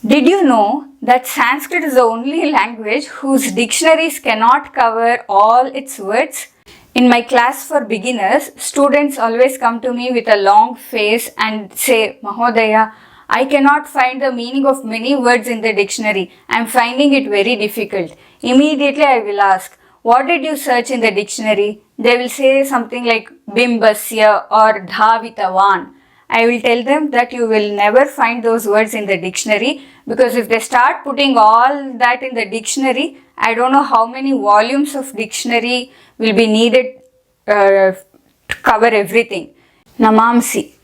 Did you know that Sanskrit is the only language whose dictionaries cannot cover all its words? In my class for beginners, students always come to me with a long face and say, Mahodaya, I cannot find the meaning of many words in the dictionary. I am finding it very difficult. Immediately I will ask, what did you search in the dictionary? They will say something like bimbasya or dhavitavan. I will tell them that you will never find those words in the dictionary, because if they start putting all that in the dictionary, I don't know how many volumes of dictionary will be needed to cover everything. Namamsi.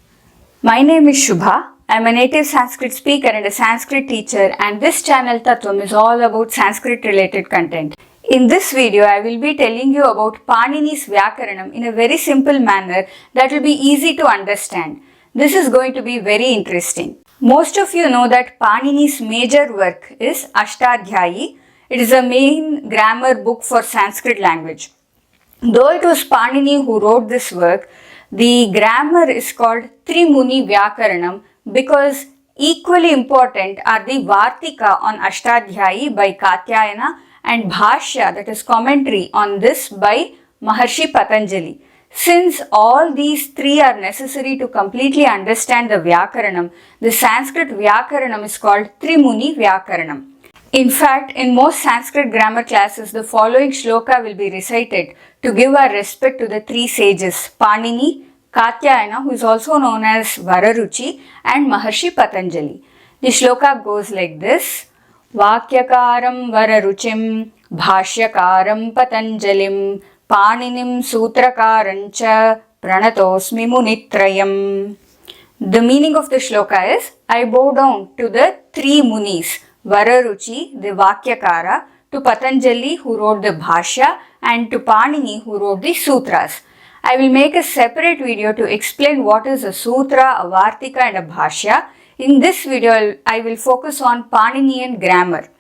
My name is Shubha. I am a native Sanskrit speaker and a Sanskrit teacher, and this channel Tattvam is all about Sanskrit related content. In this video, I will be telling you about Panini's Vyakaranam in a very simple manner that will be easy to understand. This is going to be very interesting. Most of you know that Panini's major work is Ashtadhyayi. It is a main grammar book for Sanskrit language. Though it was Panini who wrote this work, the grammar is called Trimuni Vyakaranam because equally important are the Vartika on Ashtadhyayi by Katyayana and Bhashya, that is commentary on this by Maharshi Patanjali. Since all these three are necessary to completely understand the Vyakaranam, the Sanskrit Vyakaranam is called Trimuni Vyakaranam. In fact, in most Sanskrit grammar classes, the following shloka will be recited to give our respect to the three sages, Panini, Katyayana, who is also known as Vararuchi, and Maharshi Patanjali. The shloka goes like this: Vakyakaram Vararuchim, Bhashyakaram Patanjalim, Paninim Sutrakarancha, Pranatosmi Munitrayam. The meaning of the shloka is, I bow down to the three Munis, Vararuchi, the Vakyakara, to Patanjali, who wrote the Bhashya, and to Panini, who wrote the Sutras. I will make a separate video to explain what is a Sutra, a Vartika and a Bhashya. In this video, I will focus on Paninian grammar.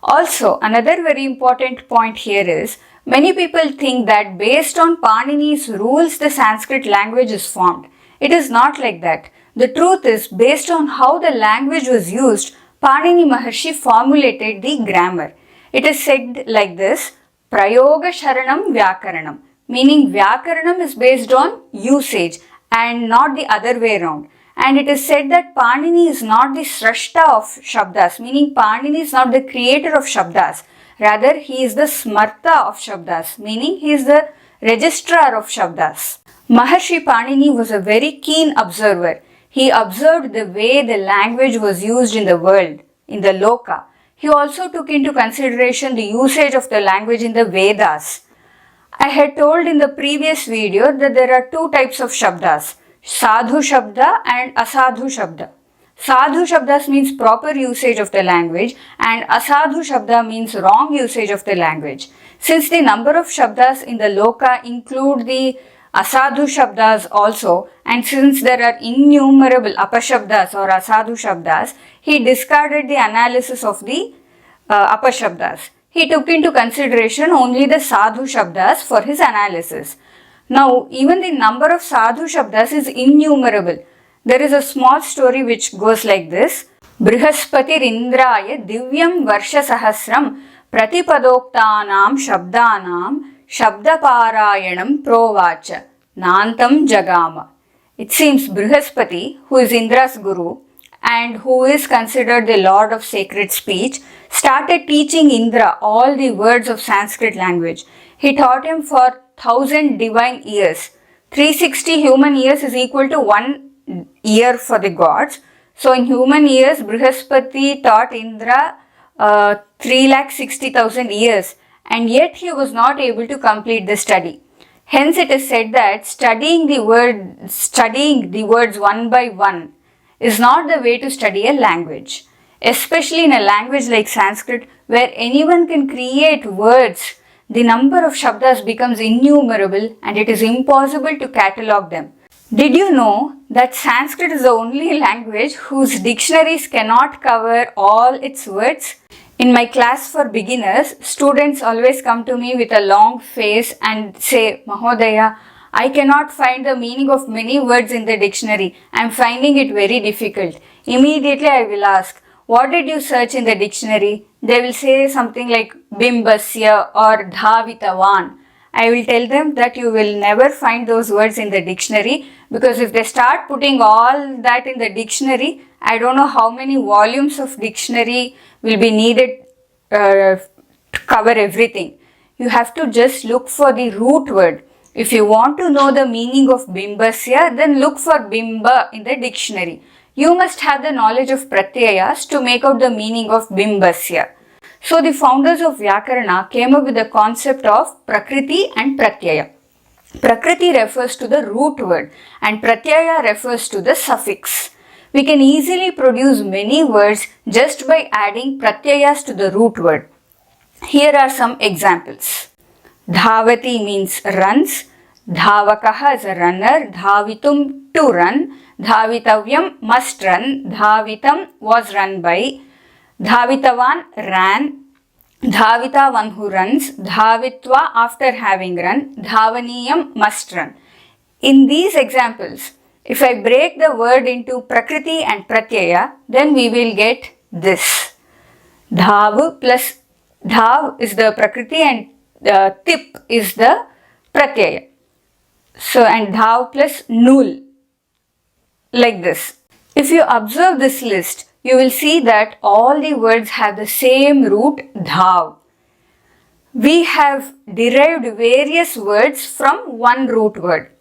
Also, another very important point here is, many people think that based on Panini's rules, the Sanskrit language is formed. It is not like that. The truth is, based on how the language was used, Panini Maharshi formulated the grammar. It is said like this: Prayoga Sharanam Vyakaranam, meaning Vyakaranam is based on usage and not the other way around. And it is said that Panini is not the Srashta of Shabdas, meaning Panini is not the creator of Shabdas. Rather, he is the Smarta of Shabdas, meaning he is the registrar of Shabdas. Maharshi Panini was a very keen observer. He observed the way the language was used in the world, in the Loka. He also took into consideration the usage of the language in the Vedas. I had told in the previous video that there are two types of Shabdas, Sadhu Shabda and Asadhu Shabda. Sadhu Shabdas means proper usage of the language and Asadhu Shabda means wrong usage of the language. Since the number of Shabdas in the Loka include the Asadhu Shabdas also, and since there are innumerable Apashabdas or Asadhu Shabdas, he discarded the analysis of the Apashabdas. He took into consideration only the Sadhu Shabdas for his analysis. Now, even the number of Sadhu Shabdas is innumerable. There is a small story which goes like this: Brihaspati Indraya Divyam Varsha Sahasram Pratipadoktanam Shabdanam Shabdaparayanam Provacha Nantam Jagama. It seems Brihaspati, who is Indra's guru and who is considered the lord of sacred speech, started teaching Indra all the words of Sanskrit language. He taught him for 1000 divine years. 360 human years is equal to 1 year for the gods. So in human years, Brihaspati taught Indra 360,000 years, and yet he was not able to complete the study. Hence it is said that studying the words one by one is not the way to study a language. Especially in a language like Sanskrit, where anyone can create words, the number of Shabdas becomes innumerable and it is impossible to catalogue them. Did you know that Sanskrit is the only language whose dictionaries cannot cover all its words? In my class for beginners, students always come to me with a long face and say, Mahodaya, I cannot find the meaning of many words in the dictionary. I am finding it very difficult. Immediately I will ask, What did you search in the dictionary? They will say something like bimbasya or dhavitavan. I will tell them that you will never find those words in the dictionary, because if they start putting all that in the dictionary, I don't know how many volumes of dictionary will be needed to cover everything. You have to just look for the root word. If you want to know the meaning of bimbasya, then look for bimba in the dictionary. You must have the knowledge of pratyayas to make out the meaning of bimbasya. So the founders of Vyakarana came up with the concept of Prakriti and Pratyaya. Prakriti refers to the root word and Pratyaya refers to the suffix. We can easily produce many words just by adding Pratyayas to the root word. Here are some examples. Dhavati means runs, Dhavakaha is a runner, Dhavitum to run, Dhavitavyam must run, Dhavitam was run by, Dhavitavan ran, Dhavita one who runs, Dhavitva after having run, Dhavaniyam must run. In these examples, if I break the word into Prakriti and Pratyaya, then we will get this. Dhav plus Dhav is the Prakriti and Tip is the Pratyaya. So, and Dhav plus Nul, like this. If you observe this list, you will see that all the words have the same root Dhav. We have derived various words from one root word.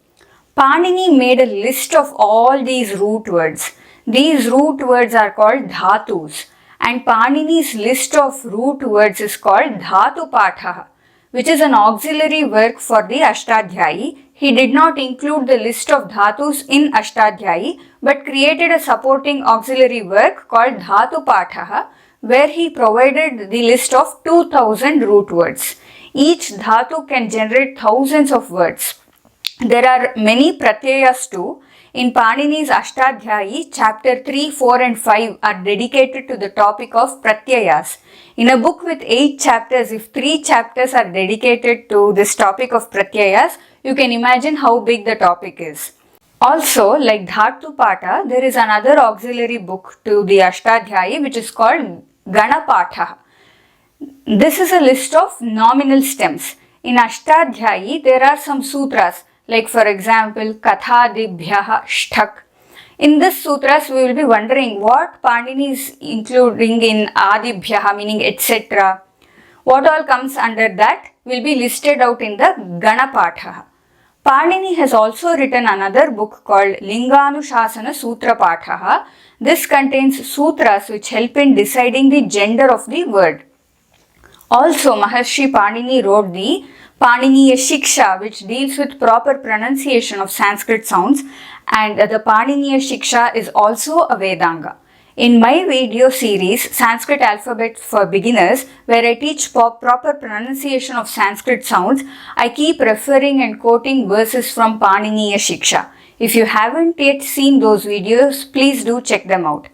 Panini made a list of all these root words. These root words are called dhatus, and Panini's list of root words is called Dhatu Patha, which is an auxiliary work for the Ashtadhyayi. He did not include the list of dhatus in Ashtadhyayi, but created a supporting auxiliary work called Dhatu Patha, where he provided the list of 2000 root words. Each dhatu can generate thousands of words. There are many pratyayas too. In Panini's Ashtadhyayi, chapter 3, 4 and 5 are dedicated to the topic of pratyayas. In a book with 8 chapters, if 3 chapters are dedicated to this topic of pratyayas, you can imagine how big the topic is. Also, like Dhatu Pata, there is another auxiliary book to the Ashtadhyayi which is called Ganapatha. This is a list of nominal stems. In Ashtadhyayi, there are some sutras, like for example, Kathadibhyaha Shthak. In this sutras, we will be wondering what Panini is including in Adibhyaha, meaning etc. What all comes under that will be listed out in the Ganapatha. Panini has also written another book called Linganushasana Sutra Patha. This contains sutras which help in deciding the gender of the word. Also, Maharshi Panini wrote the Paniniya Shiksha, which deals with proper pronunciation of Sanskrit sounds, and the Paniniya Shiksha is also a Vedanga. In my video series, Sanskrit Alphabet for Beginners, where I teach proper pronunciation of Sanskrit sounds, I keep referring and quoting verses from Paniniya Shiksha. If you haven't yet seen those videos, please do check them out.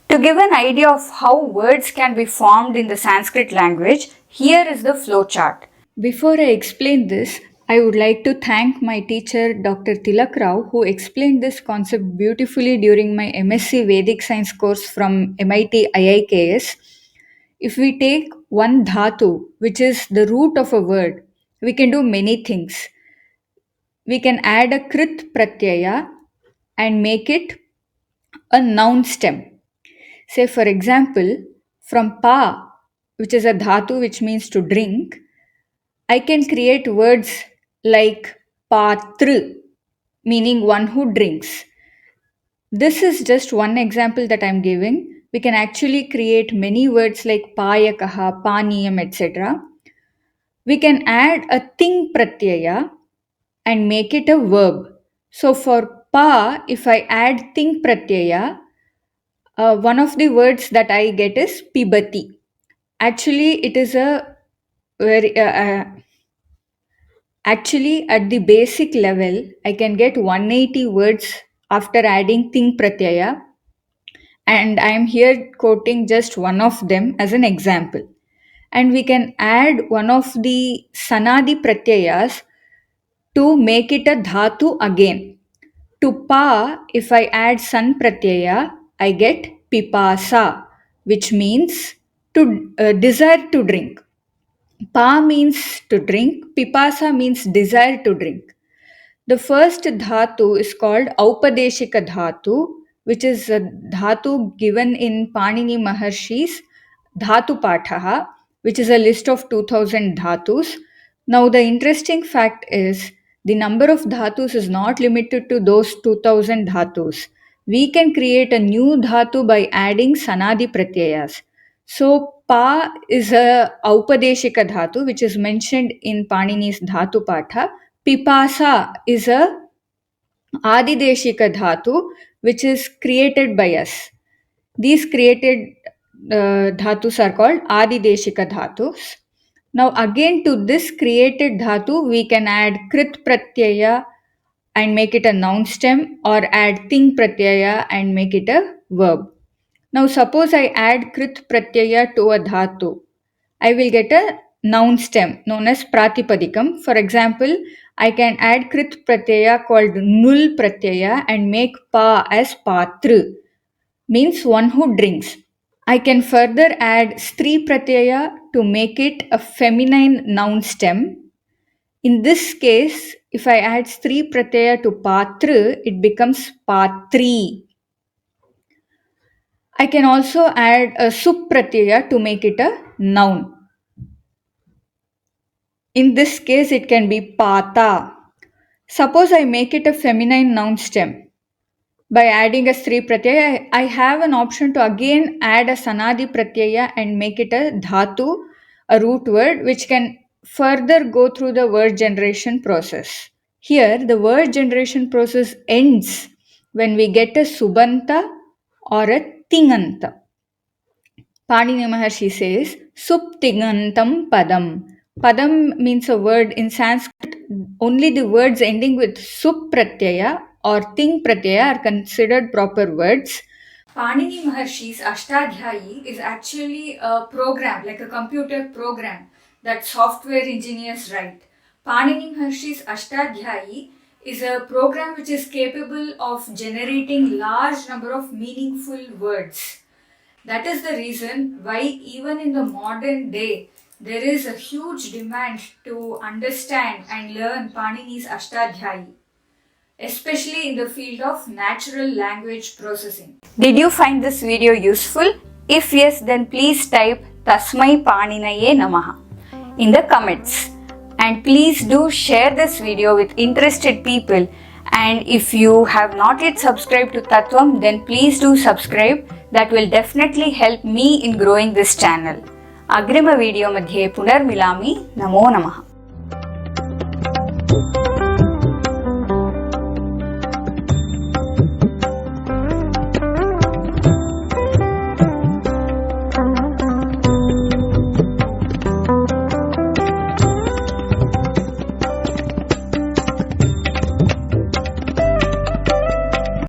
To give an idea of how words can be formed in the Sanskrit language, here is the flowchart. Before I explain this, I would like to thank my teacher Dr. Tilak Rao, who explained this concept beautifully during my MSc Vedic Science course from MIT IIKS. If we take one dhatu, which is the root of a word, we can do many things. We can add a krit pratyaya and make it a noun stem. Say for example, from pa, which is a dhatu which means to drink, I can create words like patru, meaning one who drinks. This is just one example that I'm giving. We can actually create many words like payakaha, paniyam, etc. We can add a ting pratyaya and make it a verb. So for pa, if I add ting pratyaya, one of the words that I get is pibati. Actually, it is a very actually at the basic level, I can get 180 words after adding ting pratyaya, and I am here quoting just one of them as an example. And we can add one of the sanadi pratyayas to make it a dhatu again. To pa, if I add san pratyaya, I get pipasa. which means to desire to drink. Pa means to drink, pipasa means desire to drink. The first dhatu is called Aupadeshika dhatu, which is a dhatu given in Panini Maharshi's Dhatu Pathaha, which is a list of 2000 dhatus. Now, the interesting fact is the number of dhatus is not limited to those 2000 dhatus. We can create a new dhatu by adding sanadi pratyayas. So, pa is a Aupadeshika dhatu, which is mentioned in Panini's Dhatu Patha. Pipasa is a Adideshika dhatu, which is created by us. These created dhatus are called Adideshika dhatus. Now, again to this created dhatu, we can add Krit Pratyaya and make it a noun stem, or add Ting Pratyaya and make it a verb. Now, suppose I add Krit Pratyaya to a dhatu. I will get a noun stem known as Pratipadikam. For example, I can add Krit Pratyaya called Nul Pratyaya and make Pa as Patru, means one who drinks. I can further add Stri Pratyaya to make it a feminine noun stem. In this case, if I add Stri Pratyaya to Patru, it becomes Patri. I can also add a Sup Pratyaya to make it a noun. In this case, it can be pata. Suppose I make it a feminine noun stem. By adding a Sri Pratyaya, I have an option to again add a Sanadi Pratyaya and make it a Dhatu, a root word, which can further go through the word generation process. Here, the word generation process ends when we get a Subanta or a Tinganta. Panini Maharshi says, Suptigantam Padam. Padam means a word in Sanskrit. Only the words ending with Sup Pratyaya or Ting Pratyaya are considered proper words. Panini Maharshi's Ashtadhyayi is actually a program, like a computer program that software engineers write. Panini Maharshi's Ashtadhyayi is a program which is capable of generating large number of meaningful words. That is the reason why even in the modern day, there is a huge demand to understand and learn Panini's Ashtadhyayi, especially in the field of natural language processing. Did you find this video useful? If yes, then please type Tasmai Paninaye Namaha in the comments. And please do share this video with interested people. And if you have not yet subscribed to Tattvam, then please do subscribe. That will definitely help me in growing this channel. Agrima video madhye punarmilami. Namo Namaha.